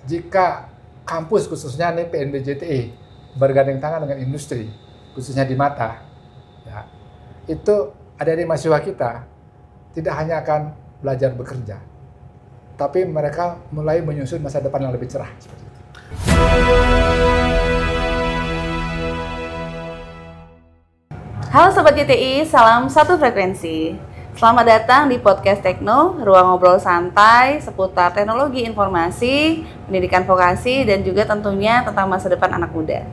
jika kampus khususnya nih PNBJTI bergandeng tangan dengan industri, khususnya di mata, ya, itu adik-adik mahasiswa kita tidak hanya akan belajar bekerja, tapi mereka mulai menyusun masa depan yang lebih cerah. Seperti itu. Halo Sobat JTI, salam satu frekuensi. Selamat datang di Podcast Tekno, ruang ngobrol santai seputar teknologi informasi, pendidikan vokasi, dan juga tentunya tentang masa depan anak muda.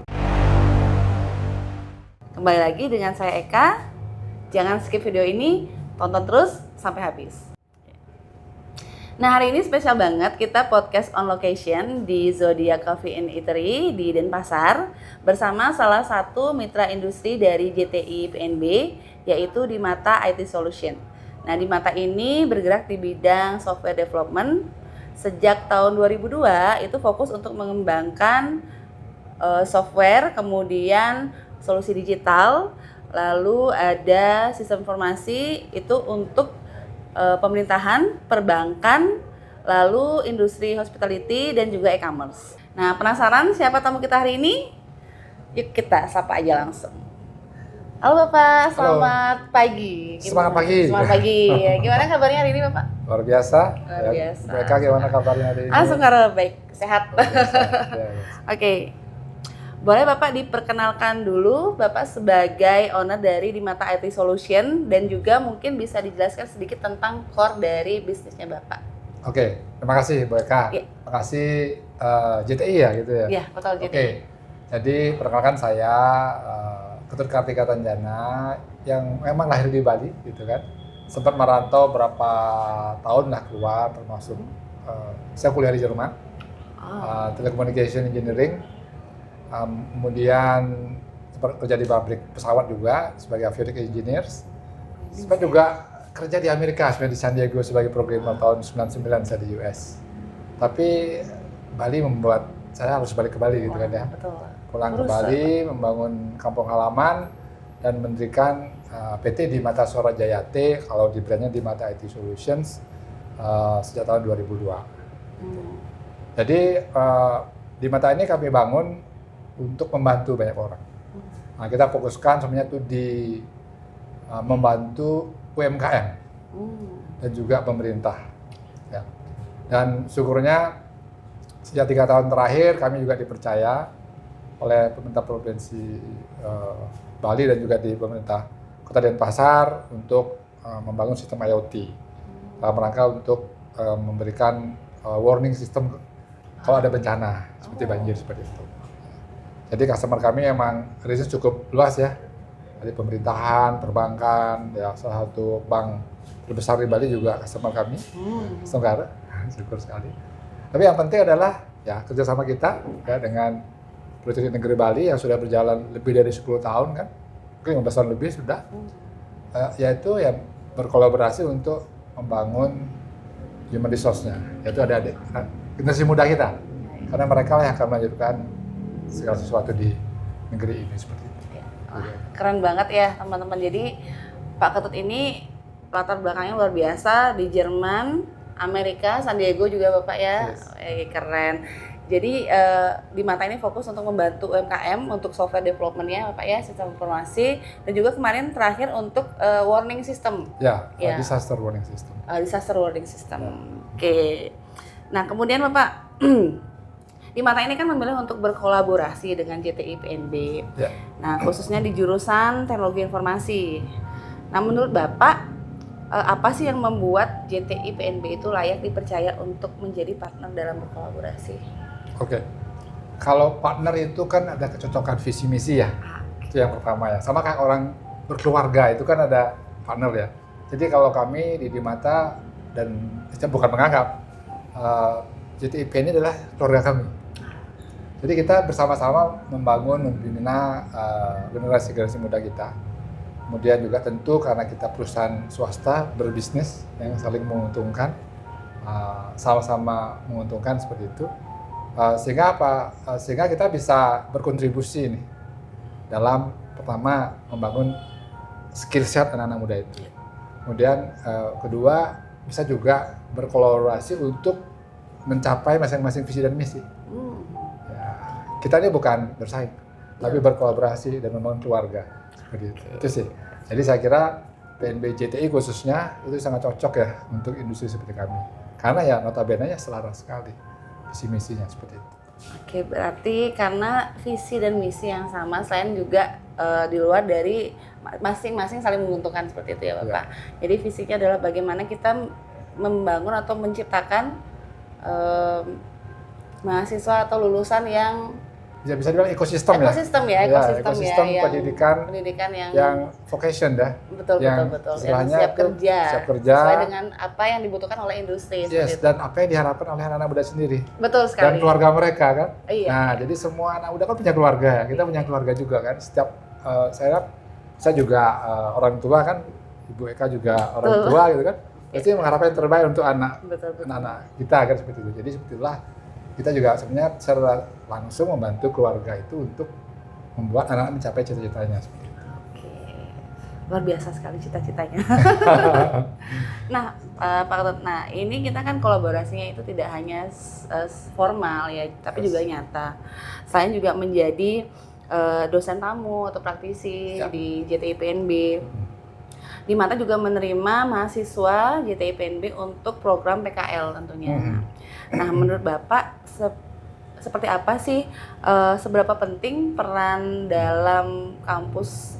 Kembali lagi dengan saya Eka. Jangan skip video ini, tonton terus sampai habis. Nah, hari ini spesial banget, kita podcast on location di Zodiac Coffee and Eatery di Denpasar bersama salah satu mitra industri dari JTI PNB, yaitu di Mata IT Solution. Nah, di Mata ini bergerak di bidang software development. Sejak tahun 2002 itu fokus untuk mengembangkan software, kemudian solusi digital, lalu ada sistem informasi itu untuk pemerintahan, perbankan, lalu industri hospitality dan juga e-commerce. Nah, penasaran siapa tamu kita hari ini? Yuk kita sapa aja langsung. Halo Bapak, selamat pagi. Semangat pagi. Semangat pagi. Gimana kabarnya hari ini Bapak? Luar biasa. Luar biasa. Mereka gimana kabarnya hari ini? Langsung kabar baik, sehat. Ya. Oke. Boleh Bapak diperkenalkan dulu Bapak sebagai owner dari di Mata IT Solution dan juga mungkin bisa dijelaskan sedikit tentang core dari bisnisnya Bapak. Oke, terima kasih Bu Eka. Ya. Terima kasih JTI ya gitu ya. Iya, betul JTI. Oke, jadi perkenalkan saya Ketut Kartika Tanjana yang memang lahir di Bali gitu kan. Sempat merantau berapa tahun lah keluar, termasuk saya kuliah di Jerman, Telecommunication Engineering. Kemudian kerja di pabrik pesawat juga sebagai avionics engineers. Sempat juga kerja di Amerika, sebenarnya di San Diego sebagai programmer tahun 99 saya di US. Tapi Bali membuat saya harus balik ke Bali gitu kan ya. Betul. Pulang ke Bali, membangun kampung halaman dan mendirikan PT di Mata Sora Jayate, kalau di brandnya di Mata IT Solutions sejak tahun 2002. Jadi di Mata ini kami bangun untuk membantu banyak orang. Nah, kita fokuskan sebenarnya itu di membantu UMKM dan juga pemerintah. Ya. Dan syukurnya sejak 3 tahun terakhir kami juga dipercaya oleh pemerintah provinsi Bali dan juga di pemerintah Kota Denpasar untuk membangun sistem IoT dalam rangka untuk memberikan warning system kalau ada bencana seperti banjir seperti itu. Jadi customer kami emang riset cukup luas ya, dari pemerintahan, perbankan, ya salah satu bank terbesar di Bali juga customer kami, Senggara, syukur sekali. Tapi yang penting adalah ya kerjasama kita ya dengan Politeknik Negeri Bali yang sudah berjalan lebih dari 10 tahun kan, mungkin 15 tahun lebih sudah, yaitu ya berkolaborasi untuk membangun human resource-nya, yaitu ada generasi muda kita, karena mereka lah yang akan melanjutkan segala sesuatu di negeri ini seperti itu. Wah, keren banget ya teman-teman. Jadi Pak Ketut ini latar belakangnya luar biasa di Jerman, Amerika, San Diego juga Bapak ya. Yes. Keren. Jadi di Mata ini fokus untuk membantu UMKM untuk software development-nya Bapak ya, sistem informasi dan juga kemarin terakhir untuk warning system. Ya. Disaster warning system. Disaster warning system. Oke. Nah, kemudian Bapak di Mata ini kan memilih untuk berkolaborasi dengan JTI PNB. Ya. Nah, khususnya di jurusan teknologi informasi. Nah, menurut Bapak, apa sih yang membuat JTI PNB itu layak dipercaya untuk menjadi partner dalam berkolaborasi? Oke. Kalau partner itu kan ada kecocokan visi misi ya. Itu yang pertama ya. Sama kayak orang berkeluarga itu kan ada partner ya. Jadi kalau kami di Mata dan kita bukan menganggap JTI PNB adalah keluarga kami. Jadi kita bersama-sama membangun, membina generasi muda kita. Kemudian juga tentu karena kita perusahaan swasta berbisnis yang saling menguntungkan, sama-sama menguntungkan seperti itu. Sehingga apa? Sehingga kita bisa berkontribusi nih dalam pertama membangun skill set anak-anak muda itu. Kemudian kedua bisa juga berkolaborasi untuk mencapai masing-masing visi dan misi. Ya, kita ini bukan bersaing, tapi berkolaborasi dan membangun keluarga. Seperti itu sih. Jadi saya kira PNB JTI khususnya itu sangat cocok ya untuk industri seperti kami. Karena ya notabene-nya selaras sekali visi misinya seperti itu. Oke, berarti karena visi dan misi yang sama, selain juga di luar dari masing-masing saling menguntungkan seperti itu ya Bapak. Jadi visinya adalah bagaimana kita membangun atau menciptakan mahasiswa atau lulusan yang bisa dibilang ekosistem ya. Ekosistem ya, pendidikan yang vocation dah. Betul. Yang siap kerja sesuai dengan apa yang dibutuhkan oleh industri. Yes, dan apa yang diharapkan oleh anak-anak muda sendiri. Betul sekali. Dan keluarga mereka kan. Iya. Nah, jadi semua anak muda kan punya keluarga, kita punya keluarga juga kan. Setiap saya juga orang tua kan, Ibu Eka juga orang tua gitu kan. Pasti mengharapkan yang terbaik untuk anak-anak kita kan seperti itu. Jadi seperti itulah kita juga sebenarnya secara langsung membantu keluarga itu untuk membuat anak mencapai cita-citanya. Oke, luar biasa sekali cita-citanya. Nah, Pak Ketut, ini kita kan kolaborasinya itu tidak hanya formal ya, tapi juga nyata. Selain juga menjadi dosen tamu atau praktisi di JTI PNB. Di Mata juga menerima mahasiswa JTI PNB untuk program PKL tentunya. Nah, menurut Bapak seperti apa sih, seberapa penting peran dalam kampus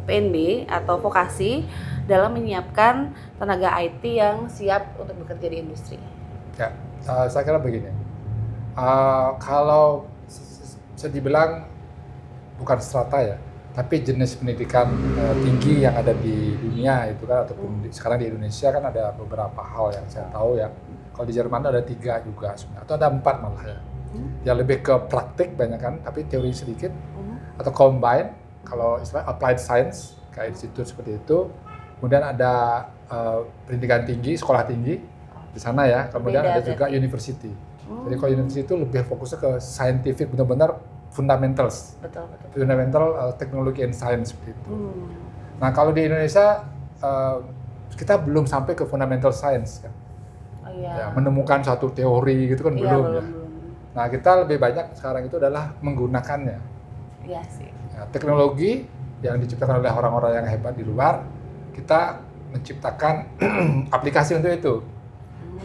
PNB atau vokasi dalam menyiapkan tenaga IT yang siap untuk bekerja di industri? Ya, saya kira begini, kalau bisa dibilang bukan strata ya, tapi jenis pendidikan tinggi yang ada di dunia itu kan, ataupun sekarang di Indonesia kan ada beberapa hal yang saya tahu ya. Kalau di Jerman ada 3 juga sebenarnya, atau ada 4 malah ya. Yang lebih ke praktik banyak kan, tapi teori sedikit. Atau combine, kalau istilah applied science, kayak institut seperti itu. Kemudian ada pendidikan tinggi, sekolah tinggi di sana ya. Kemudian ada juga university. Jadi kalau university itu lebih fokusnya ke scientific, benar-benar fundamentals. Betul. Fundamental technology and science seperti itu. Nah, kalau di Indonesia kita belum sampai ke fundamental science kan. Ya, menemukan satu teori gitu kan belum ya. Nah, kita lebih banyak sekarang itu adalah menggunakannya. Iya sih. Ya, teknologi yang diciptakan oleh orang-orang yang hebat di luar, kita menciptakan aplikasi untuk itu.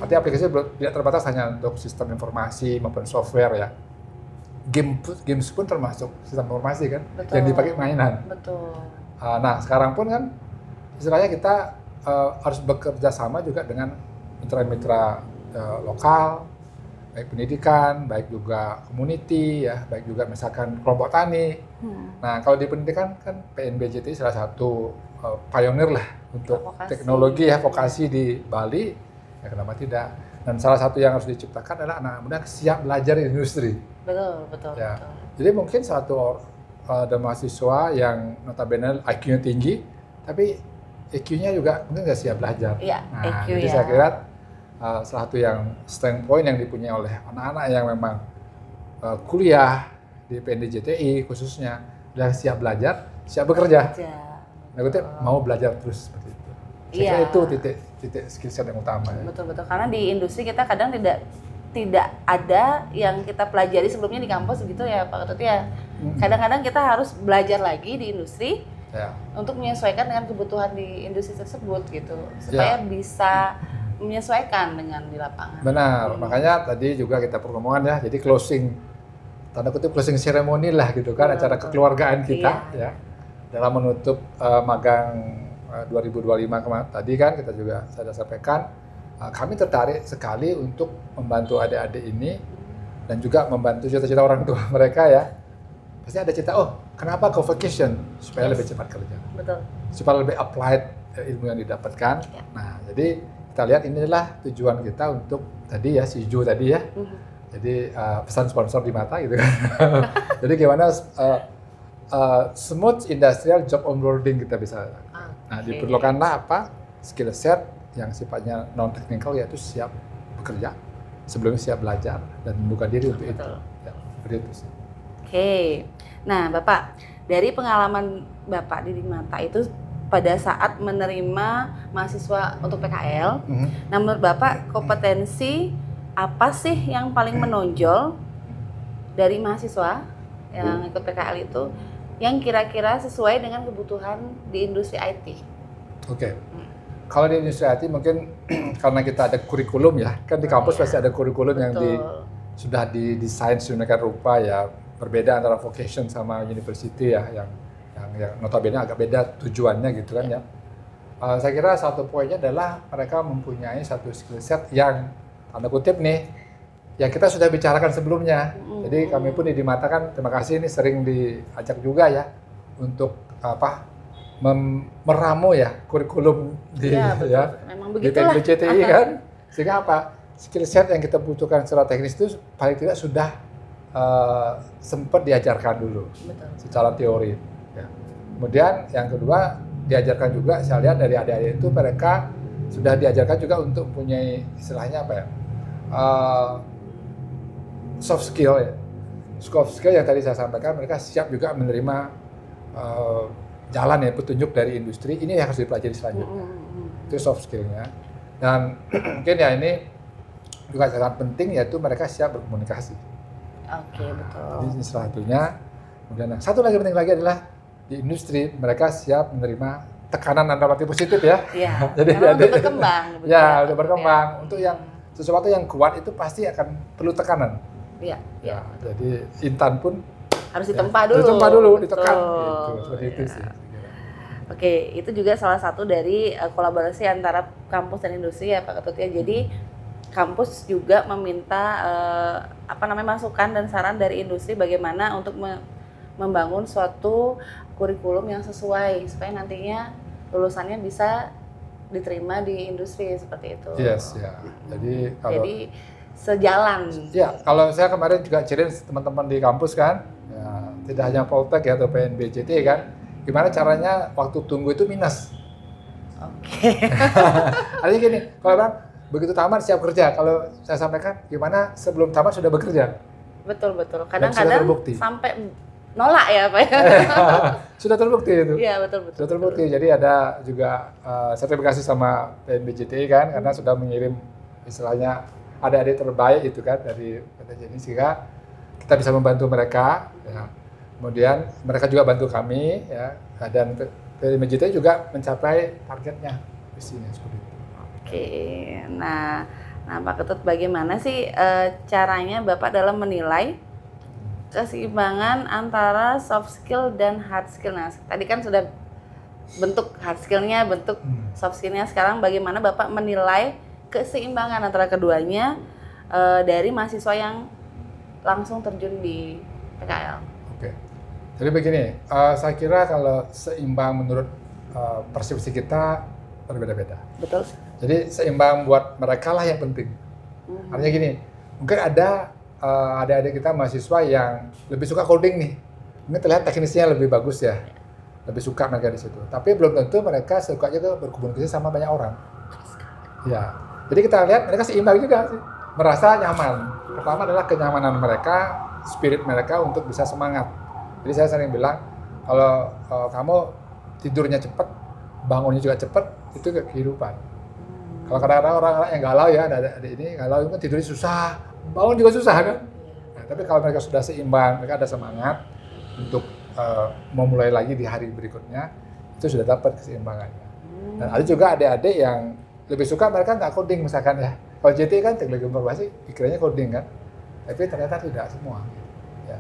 Artinya aplikasi tidak terbatas hanya untuk sistem informasi maupun software ya. Games pun termasuk sistem informasi kan, yang dipakai mainan. Betul. Nah, sekarang pun kan istilahnya kita harus bekerja sama juga dengan mitra-mitra lokal, baik pendidikan, baik juga community ya, baik juga misalkan kelompok tani. Nah, kalau di pendidikan kan PNB JTI salah satu pionir lah untuk teknologi ya, vokasi di Bali, ya kenapa tidak. Dan salah satu yang harus diciptakan adalah anak muda siap belajar di industri. Betul. Jadi mungkin ada mahasiswa yang notabene IQ-nya tinggi, tapi EQ-nya juga mungkin nggak siap belajar. Iya, nah, EQ jadi saya kira salah satu yang strength point yang dipunyai oleh anak-anak yang memang kuliah di PNB JTI khususnya adalah siap belajar, siap bekerja. Nah, mau belajar terus seperti itu. Saya kira itu titik skill set yang utama. Ya. Betul. Karena di industri kita kadang tidak ada yang kita pelajari sebelumnya di kampus gitu ya Pak Ketut ya. Kadang-kadang kita harus belajar lagi di industri untuk menyesuaikan dengan kebutuhan di industri tersebut gitu, supaya bisa menyesuaikan dengan di lapangan. Benar, makanya tadi juga kita pertemuan ya, jadi tanda kutip closing ceremony lah gitu kan, acara kekeluargaan kita ya dalam menutup magang 2025 kemarin. Tadi kan kita juga saya sampaikan, kami tertarik sekali untuk membantu adik-adik ini dan juga membantu cita-cita orang tua mereka ya. Pasti ada cita, kenapa ke vocation? Supaya lebih cepat kerja. Betul. Supaya lebih applied ilmu yang didapatkan. Nah, jadi kita lihat inilah tujuan kita untuk tadi ya, si Jo tadi ya. Jadi pesan sponsor di Mata gitu kan. Jadi gimana smooth industrial job onboarding kita bisa. Nah, diperlukanlah apa? Skill set yang sifatnya non teknikal, yaitu siap bekerja, sebelumnya siap belajar dan membuka diri untuk itu. Ya, seperti itu sih. Oke. Nah, Bapak, dari pengalaman Bapak di Mata itu pada saat menerima mahasiswa untuk PKL, nah menurut Bapak kompetensi apa sih yang paling menonjol dari mahasiswa yang ikut PKL itu yang kira-kira sesuai dengan kebutuhan di industri IT? Oke. Kalau di industri IT mungkin karena kita ada kurikulum ya, kan di kampus pasti ada kurikulum yang sudah didesain sedemikian rupa ya, berbeda antara vocation sama university ya, yang notabene agak beda tujuannya gitu kan ya. Saya kira satu poinnya adalah mereka mempunyai satu skill set yang tanda kutip nih, yang kita sudah bicarakan sebelumnya. Jadi kami pun di Mata kan terima kasih ini sering diajak juga ya untuk meramu ya kurikulum di PNBCTI kan, sehingga skill set yang kita butuhkan secara teknis itu paling tidak sudah sempat diajarkan dulu secara teori. Ya. Kemudian yang kedua diajarkan juga, saya lihat dari adik-adik itu mereka sudah diajarkan juga untuk mempunyai istilahnya soft skill ya. Soft skill yang tadi saya sampaikan, mereka siap juga menerima jalan ya, petunjuk dari industri, ini yang harus dipelajari selanjutnya. Itu soft skillnya. Dan mungkin ya ini juga sangat penting, yaitu mereka siap berkomunikasi. Oke, betul. Ini salah satunya. Kemudian satu lagi penting lagi adalah di industri mereka siap menerima tekanan dan relatif positif ya. Iya. Jadi untuk berkembang. Ya, untuk berkembang. Ya. Untuk yang sesuatu yang kuat itu pasti akan perlu tekanan. Iya. Ya, jadi Intan pun harus ditempa dulu. Ditempa dulu, ditekan. Gitu, seperti itu sih. Oke, itu juga salah satu dari kolaborasi antara kampus dan industri ya Pak Ketut ya. Jadi kampus juga meminta masukan dan saran dari industri bagaimana untuk membangun suatu kurikulum yang sesuai supaya nantinya lulusannya bisa diterima di industri seperti itu. Yes, ya. Jadi sejalan. Ya, kalau saya kemarin juga challenge teman-teman di kampus kan, ya, tidak hanya Poltek ya atau PNBCT kan, gimana caranya waktu tunggu itu minus. Oke. Artinya gini, kalau bilang begitu tamat siap kerja, kalau saya sampaikan gimana sebelum tamat sudah bekerja. Betul. Kadang-kadang sampai nolak ya Pak ya. Sudah terbukti itu. Iya, betul. Sudah terbukti. Jadi ada juga sertifikasi sama PNBCT kan, karena sudah mengirim istilahnya adik-adik terbaik itu kan dari PTJ ini, sehingga kita bisa membantu mereka ya. Kemudian mereka juga bantu kami ya, dan PNBCT juga mencapai targetnya visinya seperti itu. Oke. Nah Pak Ketut, bagaimana sih caranya Bapak dalam menilai keseimbangan antara soft skill dan hard skill? Nah, tadi kan sudah bentuk hard skill-nya, bentuk soft skill-nya. Sekarang bagaimana Bapak menilai keseimbangan antara keduanya dari mahasiswa yang langsung terjun di PKL? Oke. Jadi begini, saya kira kalau seimbang menurut persepsi kita berbeda-beda. Betul. Jadi seimbang buat mereka lah yang penting. Artinya gini, mungkin ada adik-adik kita mahasiswa yang lebih suka coding nih. Ini terlihat teknisnya lebih bagus ya. Lebih suka mereka di situ. Tapi belum tentu mereka suka juga berkomunikasi sama banyak orang. Ya. Jadi kita lihat mereka seimbang juga sih. Merasa nyaman. Pertama adalah kenyamanan mereka, spirit mereka untuk bisa semangat. Jadi saya sering bilang, kalau kamu tidurnya cepat, bangunnya juga cepat, itu kehidupan. Kalau kadang-kadang orang yang galau ya, ada ini galau itu tidurnya susah, bangun juga susah kan. Nah, tapi kalau mereka sudah seimbang, mereka ada semangat untuk memulai lagi di hari berikutnya, itu sudah dapat keseimbangannya. Dan ada juga adik-adik yang lebih suka mereka nggak coding misalkan ya. Kalau JT kan teknologi informasi, pikirannya coding kan, tapi ternyata tidak semua. Ya.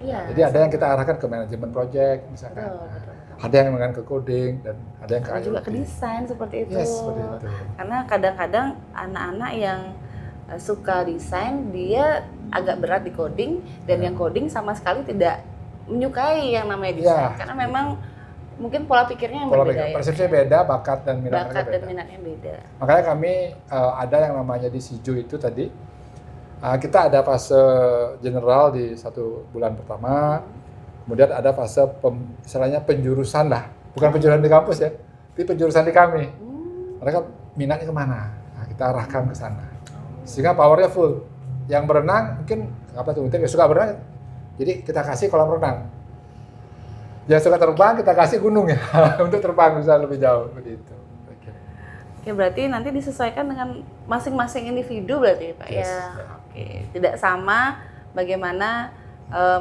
Iya. Jadi ada yang kita arahkan ke manajemen project misalkan. Betul. Ada yang mengen ke coding dan ada yang ke IoT. Juga ke desain seperti itu. Yes, seperti itu. Karena kadang-kadang anak-anak yang suka desain dia agak berat di coding dan yang coding sama sekali tidak menyukai yang namanya desain karena memang mungkin pola pikirnya yang berbeda. Persepsinya beda, bakat dan minatnya beda. Makanya kami ada yang namanya di Sijo itu tadi. Kita ada fase general di 1 bulan pertama. Kemudian ada fase istilahnya penjurusan lah, bukan penjurusan di kampus ya, tapi penjurusan di kami. Mereka minatnya kemana? Nah, kita arahkan ke sana, sehingga powernya full. Yang berenang mungkin apa tuh? Mungkin suka berenang, jadi kita kasih kolam renang. Yang suka terbang kita kasih gunung ya, untuk terbang bisa lebih jauh begitu. Oke, berarti nanti disesuaikan dengan masing-masing individu berarti Pak Yes, ya. ya. Oke, tidak sama bagaimana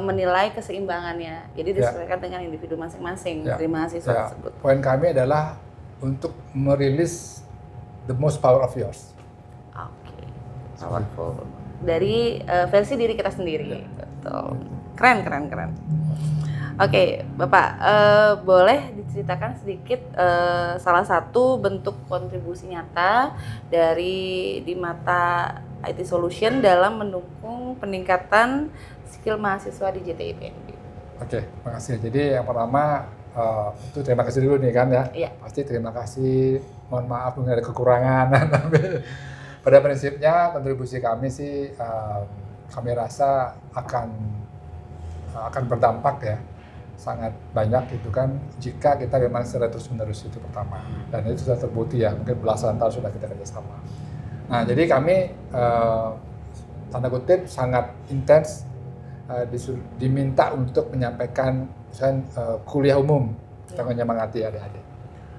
menilai keseimbangannya. Jadi Ya. disesuaikan dengan individu masing-masing Ya. dari mahasiswa Ya. tersebut. Poin kami adalah untuk merilis the most power of yours. Oke, powerful. Dari versi diri kita sendiri. Betul. Keren, keren, keren. Oke, Bapak, boleh diceritakan sedikit salah satu bentuk kontribusi nyata dari di mata IT Solution dalam mendukung peningkatan skill mahasiswa di JTI PNB. Oke, makasih. Jadi yang pertama itu terima kasih dulu nih kan ya. Iya. Pasti terima kasih. Mohon maaf mungkin ada kekurangan. Tapi pada prinsipnya kontribusi kami sih kami rasa akan berdampak ya sangat banyak gitu kan jika kita memang secara terus-menerus itu pertama, dan itu sudah terbukti ya, mungkin belasan tahun sudah kita kerjasama. Nah, jadi kami tanda kutip sangat intens diminta untuk menyampaikan kuliah umum, kita menyemangati adik-adik.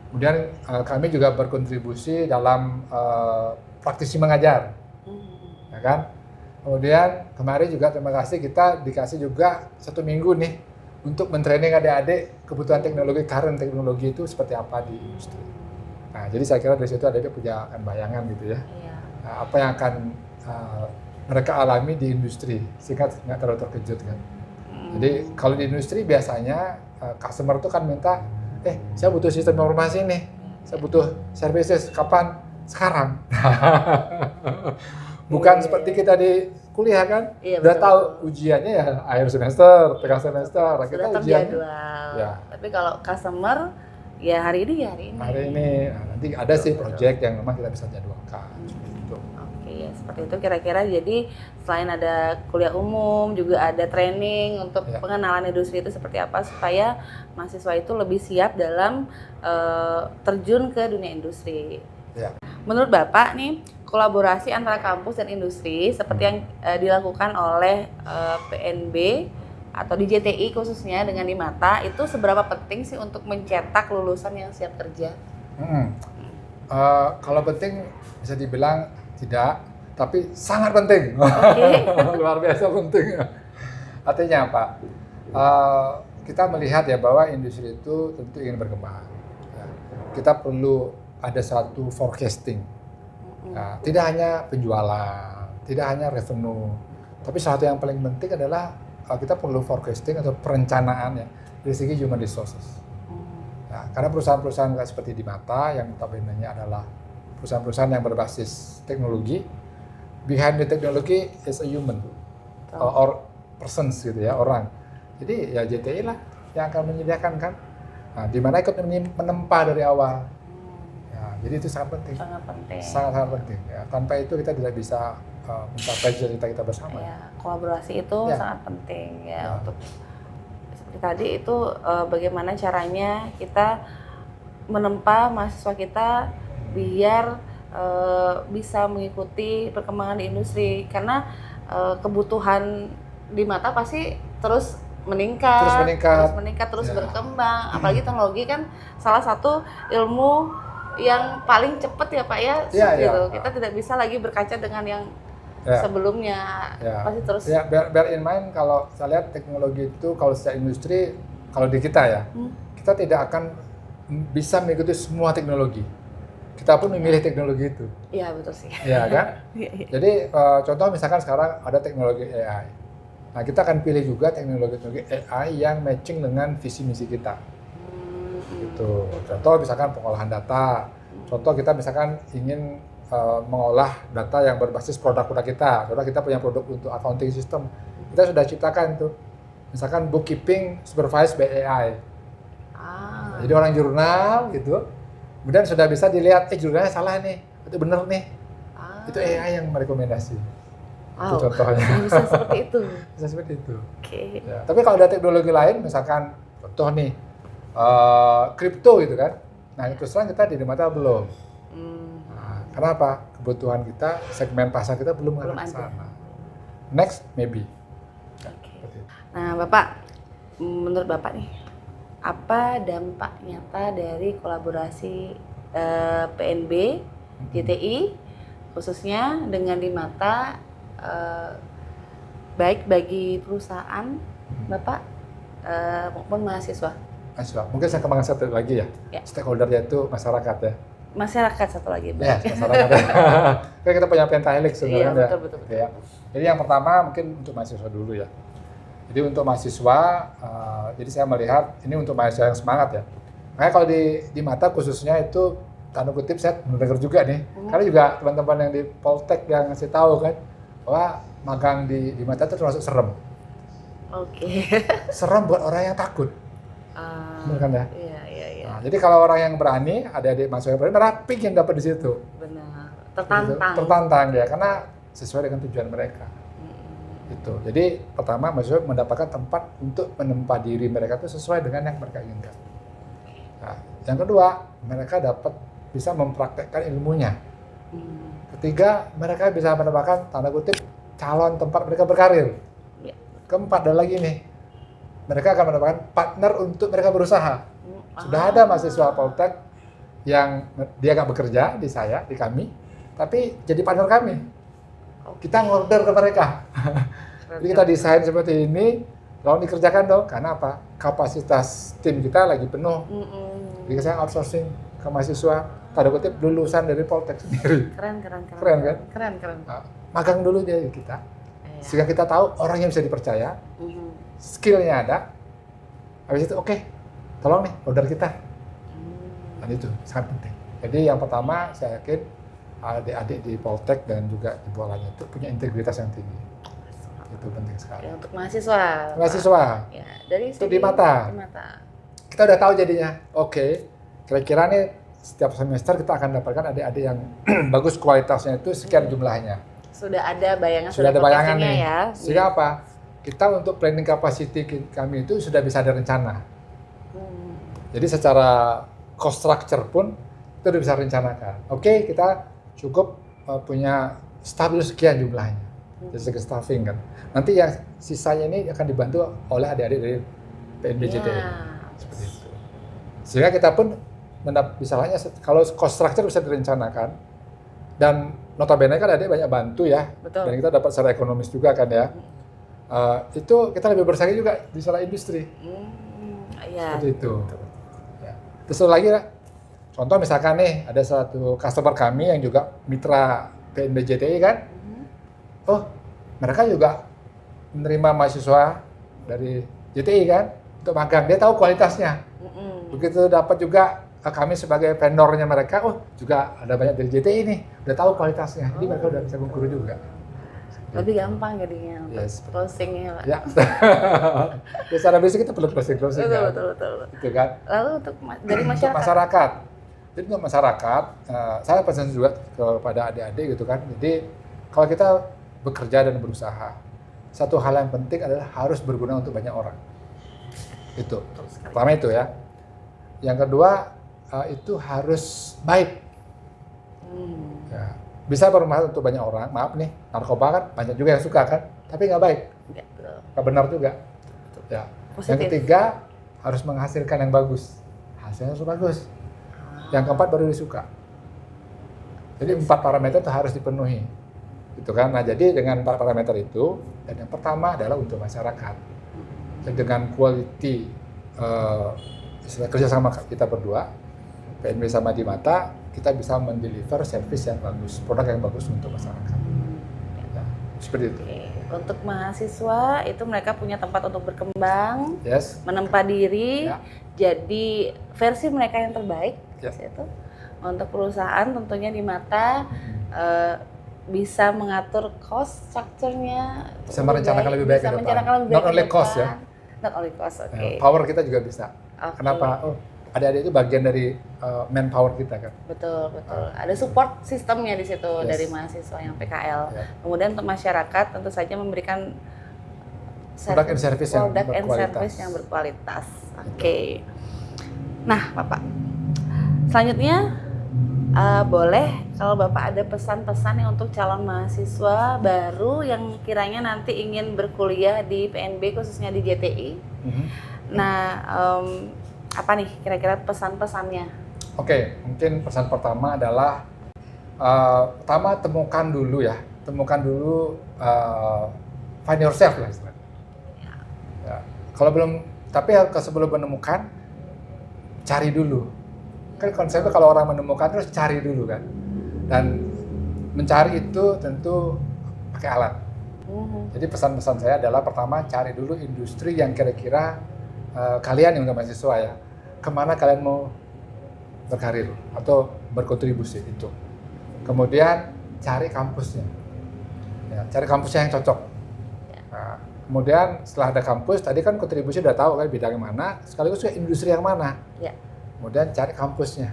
Kemudian kami juga berkontribusi dalam praktisi mengajar, ya kan. Kemudian kemarin juga terima kasih kita dikasih juga 1 minggu nih untuk mentraining adik-adik kebutuhan teknologi, current teknologi itu seperti apa di industri. Nah, jadi saya kira dari situ adik-adik punya bayangan gitu ya. Iya. Apa yang akan mereka alami di industri, sehingga nggak terlalu terkejut kan. Jadi kalau di industri biasanya customer itu kan minta, saya butuh sistem informasi nih, saya butuh services, kapan? Sekarang. Bukan seperti kita di kuliah kan, Iya, udah betul, tahu betul. ujiannya ya akhir semester, tengah semester, Sudah kita ujian terjadwal. ya. Tapi kalau customer ya hari ini ya hari ini. Hari ini, nah, nanti ada sih project yang memang kita bisa jadwalkan. Gitu. Oke, ya seperti itu kira-kira. Jadi selain ada kuliah umum, juga ada training untuk Ya. pengenalan industri itu seperti apa supaya mahasiswa itu lebih siap dalam terjun ke dunia industri. Ya. Menurut Bapak nih, kolaborasi antara kampus dan industri seperti yang dilakukan oleh PNB atau di JTI khususnya dengan di Mata itu seberapa penting sih untuk mencetak lulusan yang siap kerja? Kalau penting bisa dibilang tidak, tapi sangat penting. Luar biasa penting. Artinya apa? Kita melihat ya bahwa industri itu tentu ingin berkembang. Ya. Kita perlu ada satu forecasting. Nah, tidak hanya penjualan, tidak hanya revenue, tapi satu yang paling penting adalah kita perlu forecasting atau perencanaan ya dari segi human resources. Nah, karena perusahaan-perusahaan seperti di Mata yang notabene adalah perusahaan-perusahaan yang berbasis teknologi, behind the technology is a human or persons gitu ya, orang. Jadi ya JTI lah yang akan menyediakan kan. Nah, di mana ikut menempa dari awal. Jadi itu sangat penting. Sangat penting. Sangat penting. Ya. Tanpa itu kita tidak bisa mencapai cita-cita kita bersama. Ya, kolaborasi itu Ya. sangat penting ya untuk seperti tadi itu bagaimana caranya kita menempa mahasiswa kita biar bisa mengikuti perkembangan di industri karena kebutuhan di Mata pasti terus meningkat, terus Ya. berkembang. Apalagi teknologi kan salah satu ilmu yang paling cepat ya Pak ya, gitu. Kita tidak bisa lagi berkaca dengan yang sebelumnya, pasti terus. Ya, bear in mind kalau saya lihat teknologi itu kalau secara industri, kalau di kita ya, kita tidak akan bisa mengikuti semua teknologi. Kita pun memilih teknologi itu. Iya betul sih. Iya kan? Iya. Jadi contoh misalkan sekarang ada teknologi AI. Nah kita akan pilih juga teknologi AI yang matching dengan visi misi kita. Gitu. Contoh misalkan pengolahan data. Contoh kita misalkan ingin mengolah data yang berbasis produk-produk kita. Contoh kita punya produk untuk accounting system. Kita sudah ciptakan tuh. Misalkan bookkeeping supervised by AI. Jadi orang jurnal gitu. Kemudian sudah bisa dilihat, jurnalnya salah nih, itu benar nih. Itu AI yang merekomendasi. Itu contohnya. Bisa seperti itu. Bisa seperti itu. Oke. Ya. Tapi kalau ada teknologi lain, misalkan contoh nih, kripto gitu kan. Nah itu terang kita di Mata belum. Nah, kenapa? Kebutuhan kita, segmen pasar kita belum ada ke sana. Next, maybe. Oke. Nah Bapak, menurut Bapak nih, apa dampak nyata dari kolaborasi PNB, JTI, khususnya dengan di mata baik bagi perusahaan Bapak maupun mahasiswa. Mungkin saya kembangkan satu lagi ya, stakeholder yaitu masyarakat ya. Masyarakat satu lagi. Ya, masyarakat. Kan kita punya pentahelix sebenarnya. Iya, betul. Ya. Jadi yang pertama mungkin untuk mahasiswa dulu ya. Jadi untuk mahasiswa, jadi saya melihat ini untuk mahasiswa yang semangat ya. Makanya kalau di mata khususnya itu tanda kutip saya mendengar juga nih, karena juga teman-teman yang di Poltek yang ngasih tahu kan bahwa magang di mata itu termasuk serem. Oke. Serem buat orang yang takut. Benar kan ya? Iya. Nah, jadi kalau orang yang berani, adik-adik mahasiswa yang berani, mereka pingin dapat di situ. Benar. Tertantang. Tertantang ya, karena sesuai dengan tujuan mereka. Itu. Jadi pertama mahasiswa mendapatkan tempat untuk menempa diri mereka itu sesuai dengan yang mereka inginkan. Nah, yang kedua, mereka dapat bisa mempraktekkan ilmunya. Ketiga, mereka bisa mendapatkan tanda kutip calon tempat mereka berkarir. Keempat, ada lagi nih, mereka akan mendapatkan partner untuk mereka berusaha. Sudah ada mahasiswa Poltek yang dia nggak bekerja di saya, di kami, tapi jadi partner kami. Kita ngorder ke mereka. Jadi kita desain seperti ini, lalu dikerjakan dong. Karena apa? Kapasitas tim kita lagi penuh. Jadi saya outsourcing ke mahasiswa, tanda kutip lulusan dari Poltek sendiri. Keren kan? Keren. Nah, magang dulu dia kita. Sehingga kita tahu orang yang bisa dipercaya, skillnya ada. Habis itu oke, tolong nih order kita. Dan itu sangat penting. Jadi yang pertama saya yakin adik-adik di Poltek dan juga di Bolanya itu punya integritas yang tinggi. Itu penting sekali. Ya, untuk mahasiswa. Ya, dari itu di mata. Kita udah tahu jadinya. Oke, kira-kira nih setiap semester kita akan dapatkan adik-adik yang bagus kualitasnya itu sekian jumlahnya. Sudah ada bayangan. Sudah ada bayangan nih. Ya. Sehingga apa? Kita untuk planning capacity kami itu sudah bisa ada rencana. Jadi secara cost structure pun itu sudah bisa rencanakan. Oke, kita cukup punya staff itu sekian jumlahnya. Dari segi staffing kan. Nanti yang sisanya ini akan dibantu oleh adik-adik dari PNBJT. Seperti itu. Sehingga kita pun misalnya kalau cost structure bisa direncanakan dan notabene kan adik banyak bantu ya. Betul. Dan kita dapat secara ekonomis juga kan ya. Itu kita lebih bersaing juga di salah industri. Seperti itu. Ya. Terus lagi contoh misalkan nih ada satu customer kami yang juga mitra PNBJTI kan. Oh, mereka juga menerima mahasiswa dari JTI kan untuk magang. Dia tahu kualitasnya. Begitu dapat juga kami sebagai vendornya mereka, oh juga ada banyak dari JTI nih, udah tahu kualitasnya. Jadi mereka udah bisa guru juga. Lebih gampang jadinya untuk closing-nya, Pak. Ya. Ya secara basic kita perlu closing Betul. Itu kan. Lalu untuk dari masyarakat. Untuk masyarakat. Jadi untuk masyarakat, saya pesan juga kepada adik-adik gitu kan. Jadi kalau kita bekerja dan berusaha, satu hal yang penting adalah harus berguna untuk banyak orang. Itu. Pertama itu ya. Yang kedua itu harus baik. Ya. Bisa bermanfaat untuk banyak orang. Maaf nih, narkoba kan banyak juga yang suka kan, tapi nggak baik. Nggak benar juga. Ya. Yang ketiga harus menghasilkan yang bagus. Hasilnya harus bagus. Yang keempat baru disuka. Jadi 4 parameter itu harus dipenuhi. Gitu kan. Nah, jadi dengan 4 parameter itu, dan yang pertama adalah untuk masyarakat. Dan dengan quality kerjasama kita berdua, PNB sama di mata, kita bisa mendeliver service yang bagus, produk yang bagus untuk masyarakat. Ya, seperti itu. Untuk mahasiswa itu mereka punya tempat untuk berkembang, menempa diri, jadi versi mereka yang terbaik. Itu. Untuk perusahaan tentunya di mata bisa mengatur cost structure-nya, bisa merencanakan lebih baik ke depan. Not only cost ya. Not only cost, oke. Power kita juga bisa. Kenapa? Oh, adik-adik itu bagian dari manpower kita kan. Betul. Ada support sistemnya di situ dari mahasiswa yang PKL. Kemudian untuk masyarakat tentu saja memberikan produk and service yang berkualitas. Oke. Nah, Bapak. Selanjutnya boleh kalau Bapak ada pesan-pesan yang untuk calon mahasiswa baru yang kiranya nanti ingin berkuliah di PNB khususnya di JTI. Nah, apa nih kira-kira pesan-pesannya? Oke, mungkin pesan pertama adalah pertama temukan dulu find yourself lah istilahnya. Ya. Kalau belum, tapi sebelum menemukan, cari dulu. Kan konsepnya kalau orang menemukan terus cari dulu kan. Dan mencari itu tentu pakai alat. Jadi pesan-pesan saya adalah pertama cari dulu industri yang kira-kira kalian yang udah mahasiswa ya, kemana kalian mau berkarir atau berkontribusi itu. Kemudian cari kampusnya, ya, cari kampusnya yang cocok. Nah, kemudian setelah ada kampus, tadi kan kontribusi udah tahu kan bidangnya mana, sekaligus juga industri yang mana. Ya. Kemudian cari kampusnya.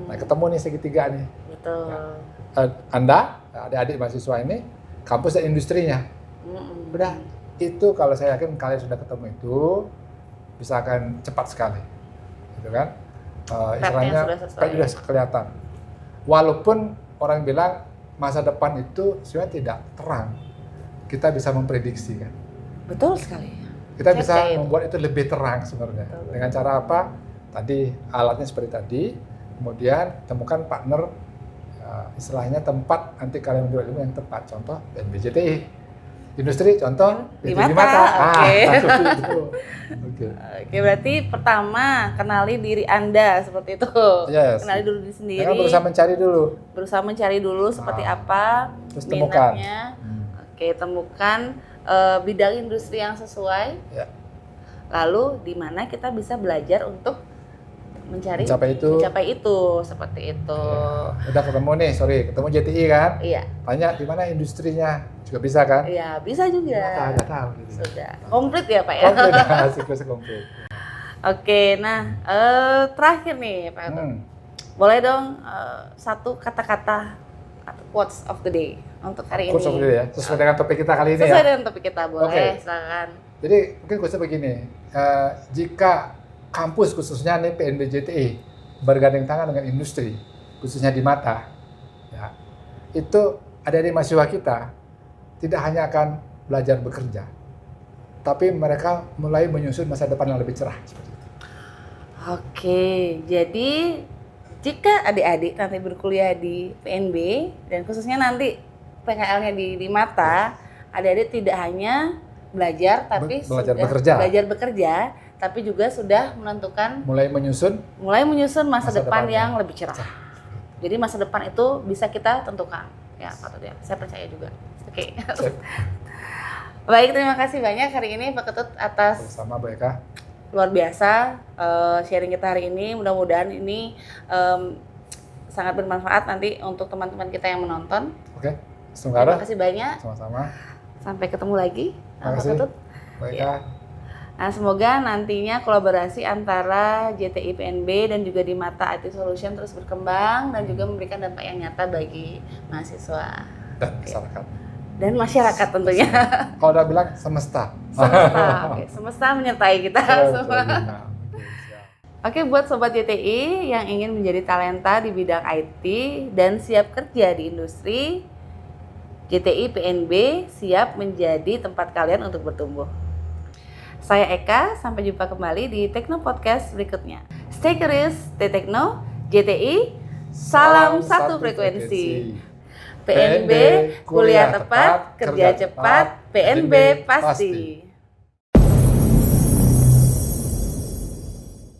Nah, ketemu nih segitiga nih. Betul. Ya. Anda, adik-adik mahasiswa ini, kampus dan industrinya. Udah, itu kalau saya yakin kalian sudah ketemu itu, bisa akan cepat sekali. Gitu kan? Istilahnya, sudah kelihatan. Walaupun orang bilang masa depan itu sebenarnya tidak terang, kita bisa memprediksi kan. Betul sekali. Kita bisa membuat itu lebih terang sebenarnya. Dengan cara apa? Tadi alatnya seperti tadi, kemudian temukan partner, istilahnya tempat nanti kalian menjual ilmu yang tepat. Contoh BNBJTI, industri contoh di mata. Oke. Oke, berarti pertama kenali diri Anda seperti itu. Yes. Kenali dulu diri sendiri. Jangan berusaha mencari dulu. Berusaha mencari dulu seperti apa terus temukan. minatnya. Oke, temukan bidang industri yang sesuai. Ya. Lalu di mana kita bisa belajar untuk mencapai itu seperti itu. Ya. Udah ketemu nih, ketemu JTI kan? Iya. Tanya di mana industrinya, juga bisa kan? Iya, bisa juga. Udah tahu. Sudah. Komplit ya Pak ya? Komplit, siklus komplit. Oke, nah terakhir nih Pak Ketut. Boleh dong satu kata-kata atau quotes of the day untuk hari quotes ini. Quotes of the day ya, sesuai dengan topik kita kali ini ya? Sesuai dengan topik kita, boleh, silakan. Jadi mungkin quotesnya begini, jika kampus khususnya nih PNBJTI bergandeng tangan dengan industri, khususnya di mata, ya, itu adik-adik mahasiswa kita tidak hanya akan belajar bekerja, tapi mereka mulai menyusun masa depan yang lebih cerah. Oke, jadi jika adik-adik nanti berkuliah di PNB dan khususnya nanti PKL-nya di mata, adik-adik tidak hanya belajar tapi belajar bekerja, tapi juga sudah menentukan mulai menyusun masa depan yang lebih cerah. Jadi masa depan itu bisa kita tentukan. Ya, Pak Ketut ya. Saya percaya juga. Oke. Baik, terima kasih banyak hari ini Pak Ketut atas sama Bu Eka. Luar biasa sharing kita hari ini. Mudah-mudahan ini sangat bermanfaat nanti untuk teman-teman kita yang menonton. Oke. Terima kasih banyak. Sama-sama. Sampai ketemu lagi, Pak Ketut. Bu Eka. Ya. Nah, semoga nantinya kolaborasi antara JTI PNB dan juga di Mata IT Solution terus berkembang dan juga memberikan dampak yang nyata bagi mahasiswa dan masyarakat. Dan masyarakat tentunya. Kalau udah bilang semesta. Semesta menyertai kita semua. Oke, buat Sobat JTI yang ingin menjadi talenta di bidang IT dan siap kerja di industri, JTI PNB siap menjadi tempat kalian untuk bertumbuh. Saya Eka, sampai jumpa kembali di Tekno Podcast berikutnya. Stay curious, stay Tekno, JTI, salam satu frekuensi. PNB, kuliah tepat, kerja cepat, PNB pasti.